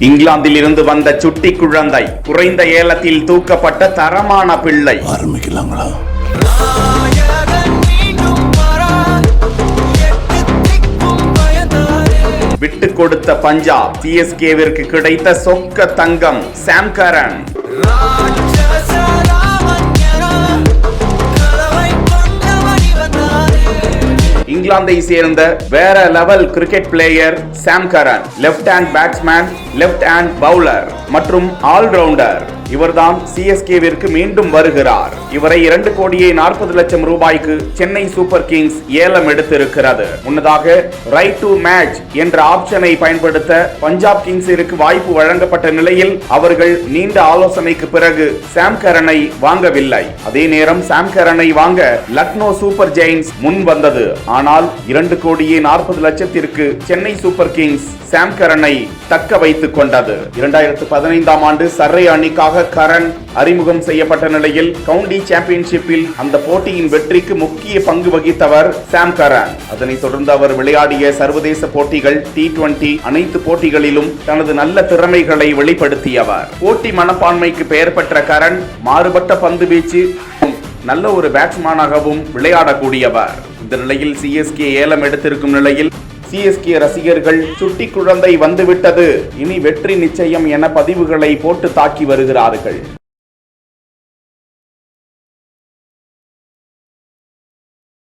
இங்கிலாந்தில் இருந்து வந்த சுட்டி குழந்தை குறைந்த ஏலத்தில் தூக்கப்பட்ட தரமான பிள்ளை. ஆரம்பிக்கலாங்களா? விட்டு கொடுத்த பஞ்சாப் சிஎஸ்கேவிற்கு கிடைத்த சொக்க தங்கம் சாம் கரன். இங்கிலாந்தை சேர்ந்த வேற level cricket player Sam Curran. Left hand batsman, left hand bowler மற்றும் ஆல்ரவுண்டர். இவர்தான் சிஎஸ்கேவிற்கு மீண்டும் வருகிறார். இவரை 2,40,00,000 ரூபாய்க்கு சென்னை சூப்பர் கிங்ஸ் ஏலம் எடுத்திருக்கிறது. முன்னதாக ரைட் டு மேட்ச் என்ற ஆப்ஷனை பயன்படுத்த பஞ்சாப் கிங்ஸிற்கு வாய்ப்பு வழங்கப்பட்ட நிலையில் அவர்கள் நீண்ட ஆலோசனைக்கு பிறகு சாம் கரனை வாங்கவில்லை. அதே நேரம் சாம் கரனை வாங்க லக்னோ சூப்பர் ஜெயின்ஸ் முன் வந்தது. ஆனால் 2,40,00,000 சென்னை சூப்பர் கிங்ஸ் சாம் கரனை தக்க வைத்துக் கொண்டது. 2015ஆம் ஆண்டு சர்ரே அணிக்காக கரன் அறிமுகம் செய்யப்பட்ட நிலையில் கவுண்டி சாம்பியன்ஷிப்பில் அந்த போட்டியின் வெற்றிக்கு முக்கிய பங்கு வகித்தவர் சாம் கரன். அதனைத் தொடர்ந்து அவர் விளையாடிய சர்வதேச போட்டிகள், T20 அனைத்து போட்டிகளிலும் தனது நல்ல திறமைகளை வெளிப்படுத்தியவர். போட்டி மனப்பான்மைக்கு பெயர் பெற்ற கரன் மாறுபட்ட பந்து வீச்சு, நல்ல ஒரு பேட்ஸ்மேனாகவும் விளையாடக்கூடியவர். இந்த நிலையில் சிஎஸ்கே ஏலம் எடுத்திருக்கும் நிலையில் சிஎஸ்கே ரசிகர்கள் சுட்டி குழந்தை வந்துவிட்டது, இனி வெற்றி நிச்சயம் என பதிவுகளை போட்டு தாக்கி வருகிறார்கள்.